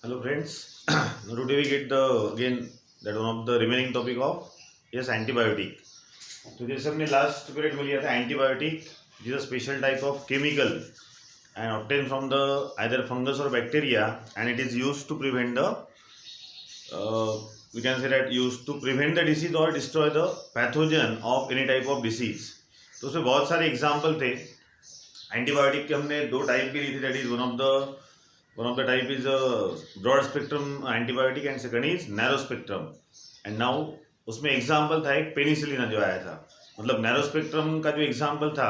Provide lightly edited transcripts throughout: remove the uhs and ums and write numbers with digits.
Hello friends. Now today we get the again that one of the remaining topic of yes antibiotic. तो जैसे हमने last period में लिया था antibiotic is a special type of chemical and obtained from the either fungus or bacteria and it is used to prevent the we can say that used to prevent the disease or destroy the pathogen of any type of disease. तो उसमें बहुत सारे example थे antibiotic के. हमने दो type भी ली थी. That is one of the type is a broad spectrum antibiotic and second is narrow spectrum. And now उसमें एग्जाम्पल था एक पेनिसिलिन जो आया था. मतलब नैरो स्पेक्ट्रम का जो एग्जाम्पल था,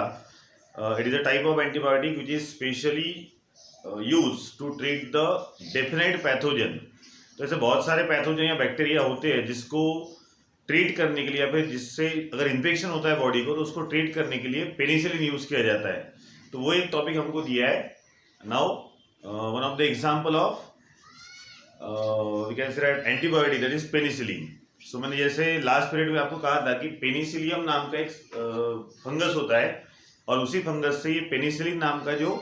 it is a type of antibiotic which is specially use to treat the definite pathogen. तो ऐसे बहुत सारे पैथोजन या बैक्टीरिया होते हैं जिसको ट्रीट करने के लिए या फिर जिससे अगर इन्फेक्शन होता है बॉडी को तो उसको ट्रीट करने के लिए पेनिसिलिन यूज किया जाता है. तो वो एक टॉपिक हमको दिया है. Now one of the example of we can say that antibiotic that is penicillin. So मैंने जैसे लास्ट पीरियड में आपको कहा था कि पेनिसिलियम नाम का एक फंगस होता है और उसी फंगस से ये पेनिसिलिन नाम का जो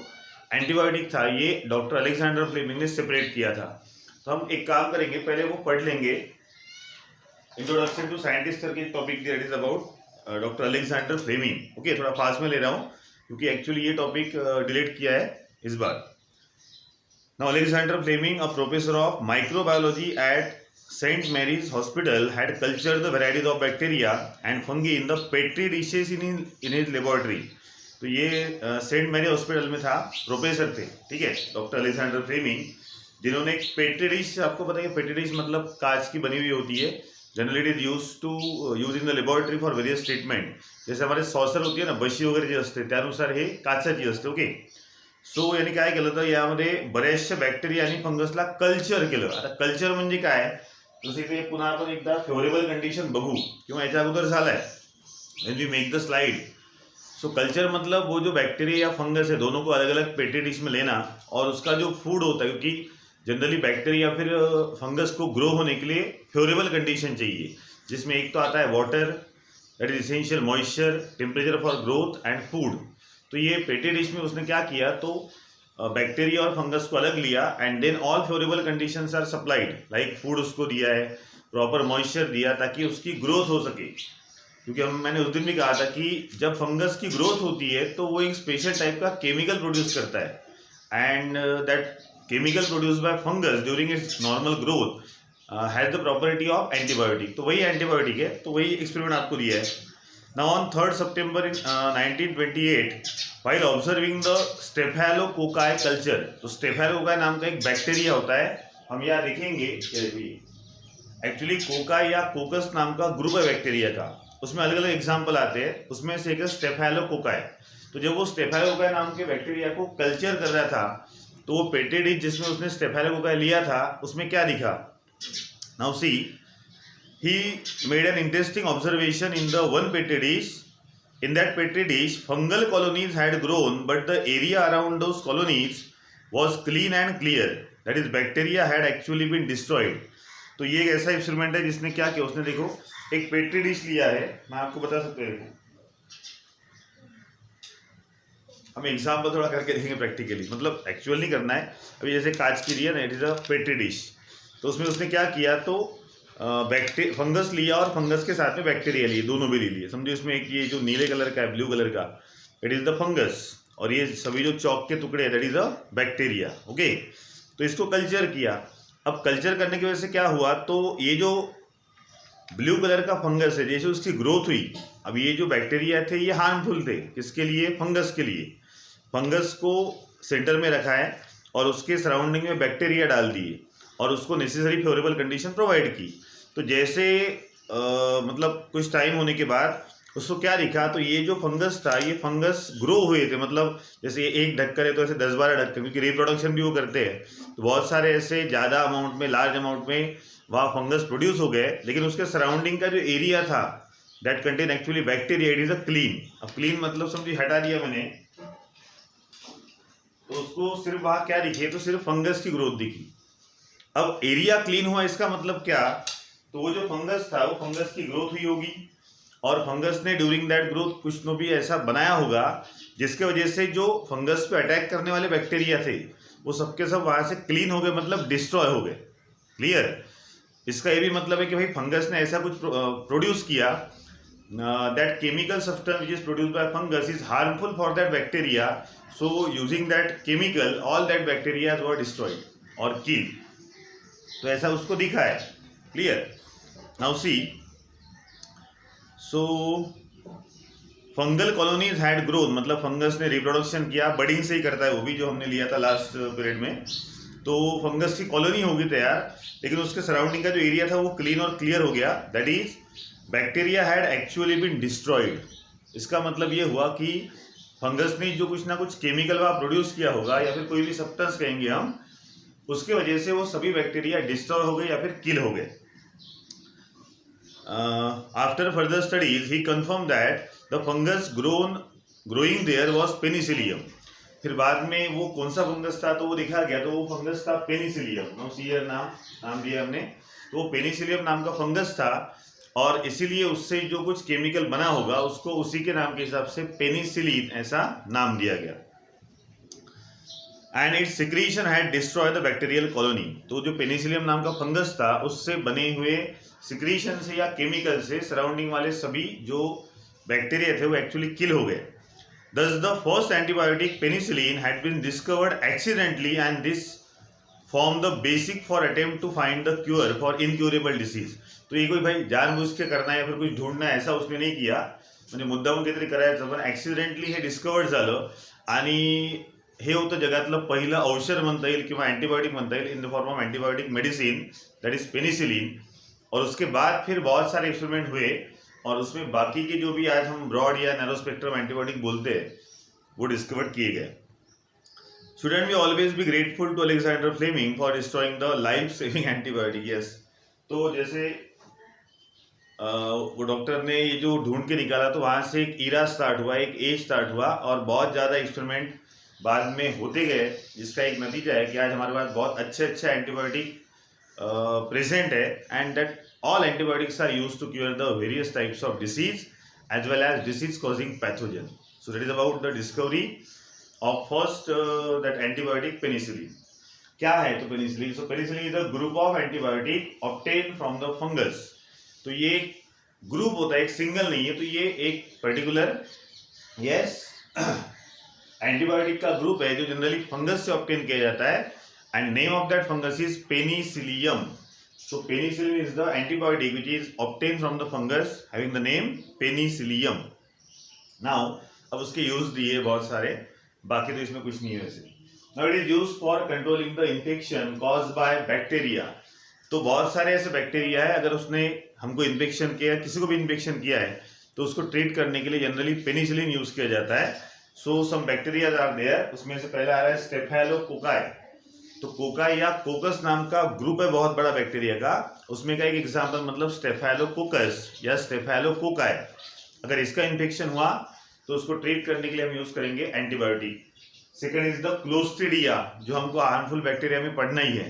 एंटीबायोटिक था ये डॉक्टर अलेक्जेंडर फ्लेमिंग ने सेपरेट किया था. तो हम एक काम करेंगे, पहले वो पढ़ लेंगे. इंट्रोडक्शन टू साइंटिस्ट करके topic that is about doctor Alexander Fleming. Okay, थोड़ा फास्ट में ले रहा हूँ क्योंकि एक्चुअली ये टॉपिक डिलीट किया है इस बार. Now Alexander Fleming, a professor of microbiology at St. Mary's Hospital, had cultured the varieties of bacteria and fungi in the petri dishes in his laboratory. तो ये सेंट मैरी हॉस्पिटल में था, professor थे, ठीक है, डॉक्टर अलेक्जेंडर फ्लेमिंग, जिन्होंने एक petri dish, आपको पता है पेट्री डिश मतलब कांच की बनी हुई होती है. Generally it is use in the laboratory for various treatment. जैसे हमारे सॉसर होती है ना, बशी वगैरे जे असते त्यानुसार हे काचाची असते. ओके, सो यांनी काय केलं तर यामध्ये बऱ्याचशा बॅक्टेरिया आणि फंगसला कल्चर केलं. आता कल्चर म्हणजे काय, जसं इथे पुन्हा आपण एकदा फेवरेबल कंडिशन बघू किंवा याच्या अगोदर झालाय when we make the slide. So culture मतलब वो जो बैक्टीरिया या फंगस है दोनों को अलग अलग पेट्री डिश में लेना और उसका जो फूड होता है, क्योंकि जनरली बैक्टीरिया या फिर फंगस को ग्रो होने के लिए फेवरेबल कंडीशन चाहिए, जिसमें एक तो आता है water that is essential, moisture, temperature for growth and food. तो ये पेट्री डिश में उसने क्या किया, तो बैक्टीरिया और फंगस को अलग लिया and then all favourable conditions are supplied, like food उसको दिया है, प्रॉपर मॉइस्चर दिया ताकि उसकी ग्रोथ हो सके. क्योंकि मैंने उस दिन भी कहा था कि जब फंगस की ग्रोथ होती है तो वो एक स्पेशल टाइप का केमिकल प्रोड्यूस करता है and that chemical produce by fungus during its normal growth has the property of antibiotic. तो वही एंटीबायोटिक है. तो वही एक्सपेरिमेंट आपको दिया है. Now on 3rd September in 1928, while observing the Staphylococci culture, तो Staphylococci नाम का एक बैक्टीरिया होता है. हम यहाँ देखेंगे एक्चुअली कोकाई या कोकस नाम का ग्रुप है बैक्टीरिया का, उसमें अलग अलग एग्जाम्पल आते हैं. उसमें से एक है स्टेफाइलोकोकाई. तो जब वो स्टेफाइलोकोकाई नाम के बैक्टीरिया को कल्चर कर रहा था तो वो पेट्री डिश जिसमें उसने स्टेफाइलोकोकाई लिया था उसमें क्या दिखा. Now see, he made an interesting observation in the one petri dish. In that petri dish, fungal colonies had grown, but the area around those colonies was clean and clear. That is, bacteria had actually been destroyed. तो ये एक ऐसा experiment है जिसने क्या किया, उसने देखो एक पेट्री डिश लिया है, मैं आपको बता सकता हूँ. हम एग्जाम्पल थोड़ा करके देखेंगे प्रैक्टिकली, मतलब एक्चुअल नहीं करना है. अभी जैसे कांच की लिया ना, it is a petri dish. तो उसमें उसने क्या किया, तो फंगस लिया और फंगस के साथ में बैक्टीरिया लिए, दोनों भी ले लिए. समझो इसमें एक ये जो नीले कलर का है, ब्लू कलर का, इट इज द फंगस, और ये सभी जो चौक के टुकड़े हैं that is the bacteria. Okay, तो इसको कल्चर किया. अब कल्चर करने की वजह से क्या हुआ, तो ये जो ब्लू कलर का फंगस है जैसे उसकी ग्रोथ हुई, अब ये जो बैक्टीरिया थे ये हार्मफुल थे. किसके लिए, फंगस के लिए. फंगस को सेंटर में रखा है और उसके सराउंडिंग में बैक्टीरिया डाल दिए और उसको नेसेसरी फेवरेबल कंडीशन प्रोवाइड की. तो जैसे मतलब कुछ टाइम होने के बाद उसको क्या दिखा, तो ये जो फंगस था ये फंगस ग्रो हुए थे. मतलब जैसे एक ढक्कन है तो ऐसे 10-12 ढक्कन, क्योंकि रिप्रोडक्शन भी वो करते हैं, तो बहुत सारे ऐसे ज़्यादा अमाउंट में, लार्ज अमाउंट में वहाँ फंगस प्रोड्यूस हो गए. लेकिन उसके सराउंडिंग का जो एरिया था that contain actually bacteria, it is a clean. अब क्लीन मतलब समझिए हटा दिया मैंने, तो उसको सिर्फ वहाँ क्या दिखे, तो सिर्फ फंगस की ग्रोथ दिखी. अब एरिया क्लीन हुआ, इसका मतलब क्या, तो वो जो फंगस था वो फंगस की ग्रोथ हुई होगी और फंगस ने ड्यूरिंग दैट ग्रोथ कुछ तो भी ऐसा बनाया होगा जिसके वजह से जो फंगस पे अटैक करने वाले बैक्टीरिया थे वो सबके सब वहाँ से क्लीन हो गए, मतलब डिस्ट्रॉय हो गए। क्लियर? इसका ये भी मतलब है कि भाई फंगस ने ऐसा कुछ प्रोड्यूस किया, that chemical substance which is produced by fungus is harmful for that bacteria, so using that chemical all that bacteria were destroyed or killed. तो ऐसा उसको दिखा है। Clear? Now see, so fungal colonies had growth, मतलब fungus ने reproduction किया, budding से ही करता है वो भी, जो हमने लिया था लास्ट पीरियड में। तो फंगस की कॉलोनी होगी तैयार, लेकिन उसके सराउंडिंग का जो एरिया था वो क्लीन और क्लियर हो गया, that is bacteria had actually been destroyed. इसका मतलब ये हुआ कि फंगस ने जो कुछ ना कुछ केमिकल वहाँ प्रोड्यूस किया होगा, या फिर कोई भी सब्सटेंस कहेंगे हम, उसके वजह से वो सभी बैक्टीरिया डिस्ट्रॉय हो गए या फिर किल हो गए। After further studies he confirm that the fungus growing there was penicillium. फिर बाद में वो कौन सा फंगस था तो वो देखा गया, तो वो फंगस था पेनिसिलियम। नो सीयर नाम दिया हमने, तो वो पेनिसिलियम नाम का फंगस था, और इसीलिए उससे जो कुछ केमिकल बना होगा उसको उसी के नाम के हिसाब से पेनिसिलिन ऐसा नाम दिया गया। And it's secretion had destroy the bacterial colony. तो जो पेनिसिलियम नाम का फंगस था उससे बने हुए सिक्रीशन से या केमिकल से सराउंडिंग वाले सभी जो बैक्टीरिया थे वो एक्चुअली किल हो गए। Thus the first antibiotic penicillin had been discovered accidentally, and this formed the basic for attempt to find the cure for incurable disease. तो ये कोई भाई जानबूझ के करना है या फिर कुछ ढूंढना है ऐसा उसने नाही किया, म्हणजे मुद्दामून काहीतरी करायचं, पण ऍक्सिडेंटली हे डिस्कवर्ड झालं, आणि हे होतं जगातलं पहिलं औषध म्हणता येईल किंवा अँटीबायोटिक म्हणता येईल in the form of antibiotic medicine, that is penicillin. और उसके बाद फिर बहुत सारे एक्सपेरिमेंट हुए, और उसमें बाकी के जो भी आज हम ब्रॉड या नैरो स्पेक्ट्रम एंटीबायोटिक बोलते हैं वो डिस्कवर किए गए। Shouldn't we always be grateful to Alexander Fleming for destroying the life saving antibiotic? Yes. तो जैसे वो डॉक्टर ने ये जो ढूंढ के निकाला, तो वहाँ से एक ईरा स्टार्ट हुआ, एक एज स्टार्ट हुआ, और बहुत ज़्यादा एक्सपेरिमेंट बाद में होते गए, जिसका एक नतीजा है कि आज हमारे पास बहुत अच्छे अच्छे एंटीबायोटिक प्रेजेंट है, and that all antibiotics are used to cure the various types of disease as well as disease causing pathogen. So that is about the discovery of first that antibiotic penicillin. क्या है तो penicillin? So penicillin is a group of antibiotic obtained from the fungus. तो ये group होता है, एक single नहीं है, तो ये एक पर्टिकुलर एंटीबायोटिक का ग्रुप है जो जनरली फंगस से ऑब्टेन किया जाता है, and name of that fungus is Penicillium. So penicillin is the antibiotic which is obtained from the fungus having the name penicillium. Now अब उसके यूज दिए बहुत सारे, बाकी तो इसमें कुछ नहीं है वैसे. Now it is used for controlling the infection caused by bacteria. तो बहुत सारे ऐसे बैक्टीरिया है, अगर उसने हमको इन्फेक्शन किया, किसी को भी इन्फेक्शन किया है, तो उसको ट्रीट करने के लिए जनरली पेनिसिलिन यूज किया जाता है. सो सम बैक्टीरिया आर देयर, उसमें से पहला आ रहा है स्टेफाइलोकोकाई. तो कोकाई या कोकस नाम का ग्रुप है बहुत बड़ा बैक्टीरिया का, उसमें का एक एग्जांपल मतलब स्टेफाइलोकोकस या स्टेफाइलोकोकाई. अगर इसका इन्फेक्शन हुआ तो उसको ट्रीट करने के लिए हम यूज करेंगे antibiotic. Second is the clostridia, जो हमको हार्मफुल बैक्टीरिया में पढ़ना ही है.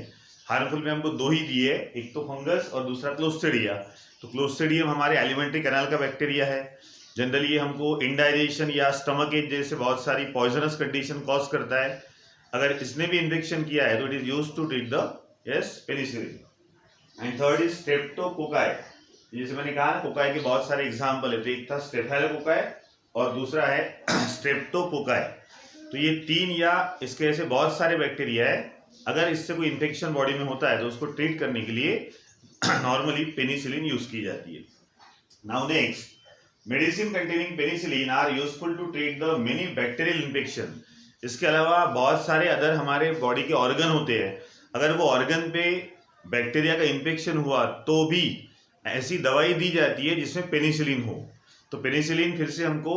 हार्मफुल में हमको दो ही दिए, एक तो फंगस और दूसरा क्लोस्ट्रीडिया. तो क्लोस्ट्रीडियम हमारे एलिमेंट्री कैनाल का बैक्टीरिया है. जनरली ये हमको इंडाइजेशन या स्टमक एज जैसे बहुत सारी पॉइजनस कंडीशन कॉज करता है. अगर इसने भी इन्फेक्शन किया है तो it is used to treat the penicillin. And third is streptococci. जैसे मैंने कहा कोकाई के बहुत सारे एग्जांपल है, तो एक था स्टेफाइलोकोकाई और दूसरा है स्ट्रेप्टोकोकाई. तो ये तीन या इसके ऐसे बहुत सारे बैक्टीरिया है, अगर इससे कोई इन्फेक्शन बॉडी में होता है तो उसको ट्रीट करने के लिए नॉर्मली पेनिसिलिन यूज की जाती है. Now next, medicine containing penicillin are useful to treat the many bacterial infection. इसके अलावा बहुत सारे अदर हमारे बॉडी के ऑर्गन होते हैं, अगर वो ऑर्गन पे बैक्टीरिया का इन्फेक्शन हुआ तो भी ऐसी दवाई दी जाती है जिसमें पेनिसिलिन हो. तो पेनिसिलिन फिर से हमको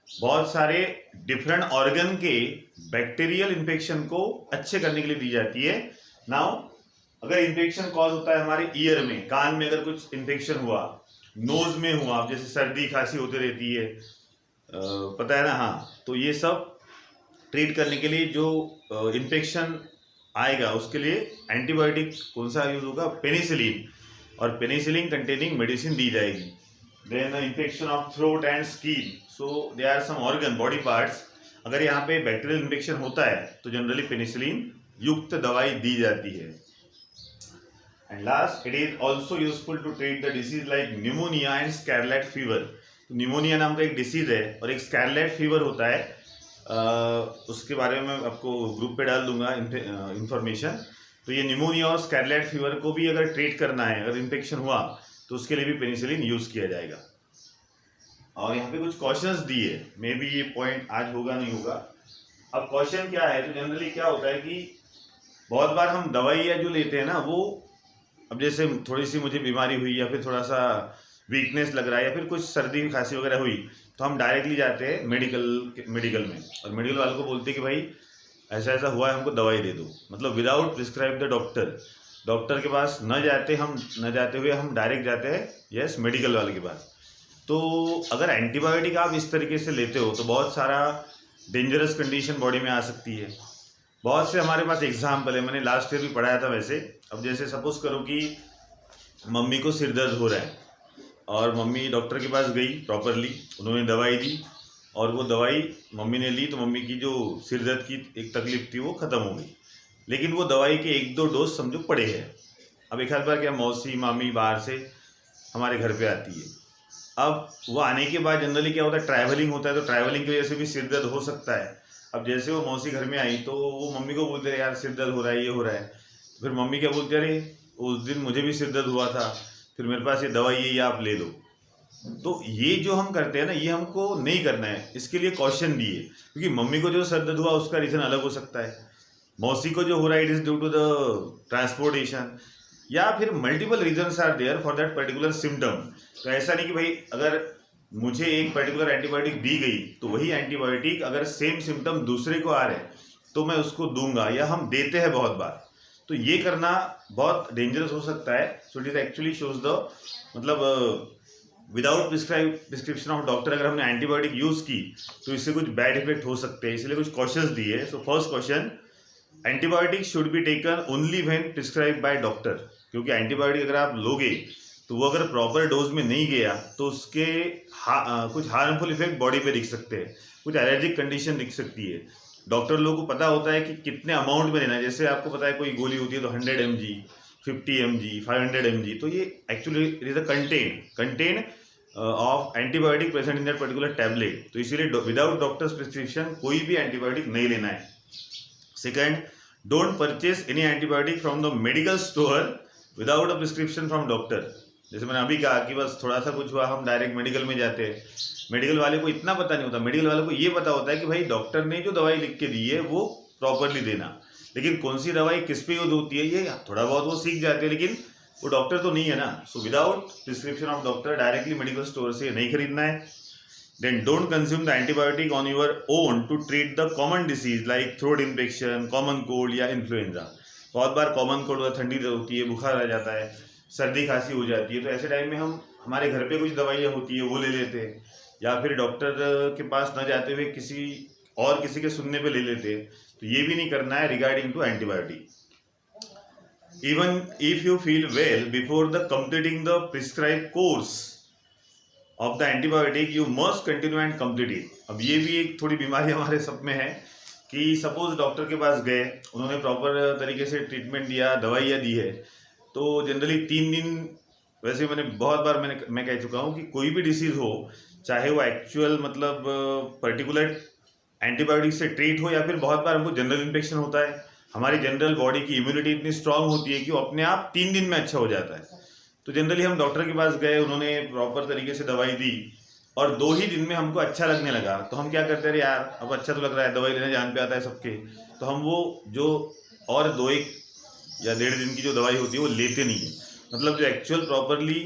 बहुत सारे डिफरेंट ऑर्गन के बैक्टीरियल इन्फेक्शन को अच्छे करने के लिए दी जाती है. नाउ अगर इन्फेक्शन कॉज होता है हमारे ईयर में, कान में अगर कुछ इन्फेक्शन हुआ, नोज में हुआ, जैसे सर्दी खांसी होती रहती है, पता है ना, हाँ, तो ये सब ट्रीट करने के लिए जो इन्फेक्शन आएगा उसके लिए एंटीबायोटिक कौन सा यूज होगा? पेनिसिलिन. और पेनिसिलिन कंटेनिंग मेडिसिन दी जाएगी. Then infection of throat and skin, so they are some organ body parts, अगर यहाँ पे बैक्टीरियल इन्फेक्शन होता है तो जनरली पेनिसिलिन युक्त दवाई दी जाती है। And last, it is also useful to treat the disease like pneumonia and scarlet fever. Pneumonia नाम का एक डिसीज है और एक स्कारलेट फीवर होता है, उसके बारे में मैं आपको ग्रुप पे डाल दूंगा इंफॉर्मेशन। तो ये न्यूमोनिया और स्कारलेट फीवर को भी अगर ट्रीट करना है, अगर इन्फेक्शन हुआ तो उसके लिए भी पेनिसिलिन यूज किया जाएगा। और यहाँ पे कुछ क्वेश्चंस दिए, मे बी ये पॉइंट आज होगा नहीं होगा। अब क्वेश्चन क्या है, तो जनरली क्या होता है कि बहुत बार हम दवाइयाँ जो लेते हैं ना, वो अब जैसे थोड़ी सी मुझे बीमारी हुई या फिर थोड़ा सा वीकनेस लग रहा है या फिर कुछ सर्दी खांसी वगैरह हुई, तो हम डायरेक्टली जाते हैं मेडिकल में, और मेडिकल वालों को बोलते हैं कि भाई ऐसा ऐसा हुआ है, हमको दवाई दे दो। मतलब विदाउट प्रिस्क्राइब द डॉक्टर के पास न जाते हुए हम डायरेक्ट जाते हैं यस मेडिकल वाले के पास। तो अगर एंटीबायोटिक आप इस तरीके से लेते हो तो बहुत सारा डेंजरस कंडीशन बॉडी में आ सकती है। बहुत से हमारे पास एग्जाम्पल है, मैंने लास्ट ईयर भी पढ़ाया था वैसे। अब जैसे सपोज करो कि मम्मी को सिर दर्द हो रहा है और मम्मी डॉक्टर के पास गई प्रॉपरली, उन्होंने दवाई दी और वो दवाई मम्मी ने ली, तो मम्मी की जो सिर दर्द की एक तकलीफ थी वो ख़त्म हो गई। लेकिन वो दवाई के 1-2 डोज समझो पड़े हैं। अब एक आध बार क्या मौसी मामी बाहर से हमारे घर पे आती है, अब वो आने के बाद जनरली क्या होता है, ट्रैवलिंग होता है, तो ट्रैवलिंग की वजह से भी सिर दर्द हो सकता है। अब जैसे वो मौसी घर में आई तो वो मम्मी को बोलते रहे यार सिर दर्द हो रहा है, ये हो रहा है। फिर मम्मी क्या बोलते, अरे उस दिन मुझे भी सिर दर्द हुआ था, फिर मेरे पास ये दवाई है, ये आप ले लो। तो ये जो हम करते हैं ना, ये हमको नहीं करना है। इसके लिए क्वेश्चन दिए, क्योंकि मम्मी को जो सर दर्द हुआ उसका रीज़न अलग हो सकता है, मौसी को जो हो रहा है it is due to the transportation, या फिर multiple reasons are there for that particular symptom. तो ऐसा नहीं कि भाई अगर मुझे एक पर्टिकुलर एंटीबायोटिक दी गई तो वही एंटीबायोटिक अगर सेम सिम्टम दूसरे को आ रहे हैं तो मैं उसको दूंगा, या हम देते हैं बहुत बार, तो ये करना बहुत डेंजरस हो सकता है। So it is actually shows the मतलब विदाउट प्रिस्क्रिप्शन ऑफ डॉक्टर अगर हमने एंटीबायोटिक यूज की तो इससे कुछ बैड इफेक्ट हो सकते हैं, इसलिए कुछ क्वेश्चंस दिए। So first question, antibiotic should be taken only when prescribe by doctor. क्योंकि एंटीबायोटिक अगर आप लोगे तो वो अगर प्रॉपर डोज में नहीं गया तो उसके कुछ हार्मफुल इफेक्ट बॉडी पे दिख सकते हैं, कुछ एलर्जिक कंडीशन दिख सकती है। डॉक्टर लोगों को पता होता है कि कितने अमाउंट में देना है। जैसे आपको पता है कोई गोली होती है तो 100 mg, 50 mg, 500 mg, तो ये actually it is a contain of antibiotic present in that particular tablet. तो इसीलिए विदाउट डॉक्टर्स प्रिस्क्रिप्शन कोई भी एंटीबायोटिक नहीं लेना है। Second, don't purchase any antibiotic from the medical store without a prescription from doctor. जैसे मैंने अभी कहा कि बस थोड़ा सा कुछ हुआ हम डायरेक्ट मेडिकल में जाते हैं, मेडिकल वाले को इतना पता नहीं होता। मेडिकल वाले को ये पता होता है कि भाई डॉक्टर ने जो दवाई लिख के दी है वो प्रॉपरली देना, लेकिन कौन सी दवाई किस पे यूज होती है ये थोड़ा बहुत वो सीख जाते हैं, लेकिन वो डॉक्टर तो नहीं है ना। So without prescription of doctor directly medical store से नहीं खरीदना है। Then don't consume the antibiotic on your own to treat the common disease like throat infection, common cold या इन्फ्लुएंजा। बहुत बार कॉमन कोल्ड ठंडी होती है, बुखार आ जाता है, सर्दी खांसी हो जाती है, तो ऐसे टाइम में हम हमारे घर पे कुछ दवाइयाँ होती है वो ले लेते हैं, या फिर डॉक्टर के पास न जाते हुए किसी के सुनने पे ले लेते हैं। तो ये भी नहीं करना है regarding to antibiotic. Even if you feel well before the completing the prescribe course of the antibiotic you must continue and complete it. अब ये भी एक थोड़ी बीमारी हमारे सब में है कि सपोज डॉक्टर के पास गए, उन्होंने प्रॉपर तरीके से ट्रीटमेंट दिया, दवाइयाँ दी है, तो जनरली 3 दिन, वैसे बहुत बार मैं कह चुका हूँ कि कोई भी डिसीज हो, चाहे वो एक्चुअल मतलब पर्टिकुलर एंटीबायोटिक से ट्रीट हो या फिर बहुत बार हमको जनरल इन्फेक्शन होता है, हमारी जनरल बॉडी की इम्यूनिटी इतनी स्ट्रांग होती है कि वो अपने आप 3 दिन में अच्छा हो जाता है। तो जनरली हम डॉक्टर के पास गए, उन्होंने प्रॉपर तरीके से दवाई दी और 2 ही दिन में हमको अच्छा लगने लगा, तो हम क्या करते हैं, यार अब अच्छा तो लग रहा है, दवाई लेने जान पे आता है सबके, तो हम वो जो और 2-1 या 1.5 दिन की जो दवाई होती है वो लेते नहीं है। मतलब जो एक्चुअल प्रॉपरली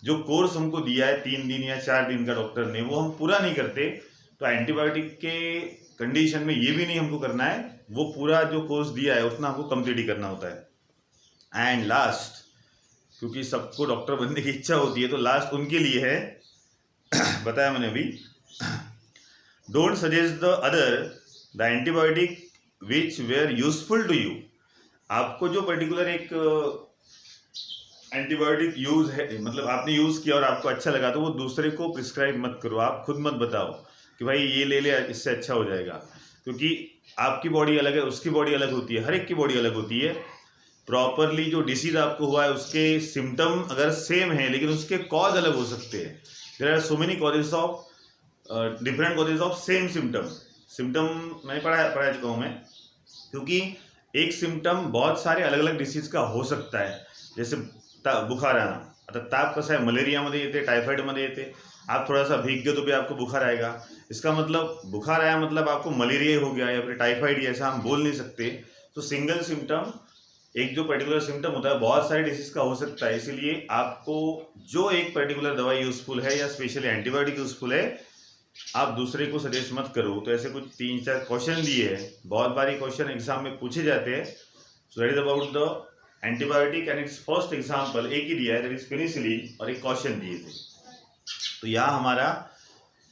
जो कोर्स हमको दिया है 3 दिन या 4 दिन का डॉक्टर ने, वो हम पूरा नहीं करते। तो एंटीबायोटिक के कंडीशन में ये भी नहीं हमको करना है, वो पूरा जो कोर्स दिया है उतना हमको कंप्लीट ही करना होता है। एंड लास्ट, क्योंकि सबको डॉक्टर बनने की इच्छा होती है, तो लास्ट उनके लिए है बताया मैंने अभी, don't suggest the other the antibiotic which were useful to you. आपको जो पर्टिकुलर एक एंटीबायोटिक यूज है, मतलब आपने यूज किया और आपको अच्छा लगा, तो वो दूसरे को प्रिस्क्राइब मत करो, आप खुद मत बताओ कि भाई ये ले ले इससे अच्छा हो जाएगा। क्योंकि आपकी बॉडी अलग है, उसकी बॉडी अलग होती है, हर एक की बॉडी अलग होती है। प्रॉपरली जो डिसीज आपको हुआ है उसके सिम्टम अगर सेम है लेकिन उसके कॉज अलग हो सकते हैं। There are so many causes of different causes of same symptom. Symptom मैं पढ़ा चुका हूँ मैं, क्योंकि एक सिम्टम बहुत सारे अलग अलग डिसीज का हो सकता है। जैसे बुखार आना, आता ताप कसं आहे मलेरियामध्ये येते, टायफॉइडमध्ये येते। आप थोड़ा सा भीग गए तो भी आपको बुखार आएगा। इसका मतलब बुखार आया मतलब आपको मलेरिया हो गया या फिर टाइफाइड, ऐसा हम बोल नहीं सकते। तो सिंगल सिम्टम, एक जो पर्टिकुलर सिम्टम होता है बहुत सारे डिसीज का हो सकता है। इसीलिए आपको जो एक पर्टिकुलर दवाई यूजफुल है या स्पेशली एंटीबायोटिक यूजफुल है, आप दूसरे को सजेस्ट मत करो। तो ऐसे कुछ 3-4 क्वेश्चन दिए हैं, बहुत बारी क्वेश्चन एग्जाम में पूछे जाते हैं। So that is about the antibiotic and it's first example एक ही दिया है, दैट इज पेनिसिलिन, और एक क्वेश्चन दिए थे। तो यहाँ हमारा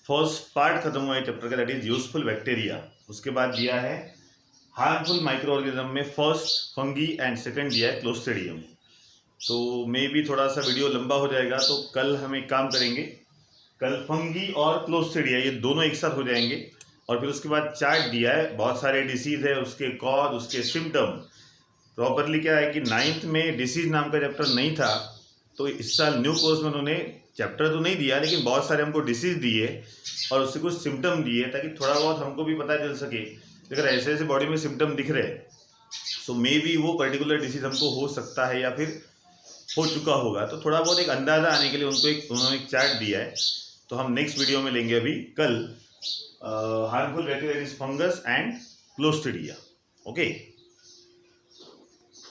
फर्स्ट पार्ट खत्म हुआ है चैप्टर का, दैट इज यूजफुल बैक्टीरिया। उसके बाद दिया है हार्मफुल माइक्रो ऑर्गेनिज्म में फर्स्ट फंगी एंड सेकंड दिया है क्लोस्ट्रीडियम। तो मे भी थोड़ा सा वीडियो लंबा हो जाएगा, तो कल हम एक काम करेंगे, कल फंगी और क्लोस्ट्रीडिया ये दोनों एक साथ हो जाएंगे। और फिर उसके बाद चार्ट दिया है, बहुत सारे डिसीज है, उसके कॉज, उसके सिम्टम। प्रॉपरली क्या है कि 9th में डिसीज नाम का चैप्टर नहीं था, तो इस साल न्यू कोर्स में उन्होंने चैप्टर तो नहीं दिया लेकिन बहुत सारे हमको डिसीज दिए और उससे कुछ सिम्टम दिए, ताकि थोड़ा बहुत हमको भी पता चल सके। अगर ऐसे ऐसे बॉडी में सिम्टम दिख रहे सो मे बी वो पर्टिकुलर डिसीज हमको हो सकता है या फिर हो चुका होगा। तो थोड़ा बहुत एक अंदाज़ा आने के लिए उन्होंने एक चार्ट दिया है। तो हम नेक्स्ट वीडियो में लेंगे अभी कल harmful bacteria, fungus and clostridia. Okay.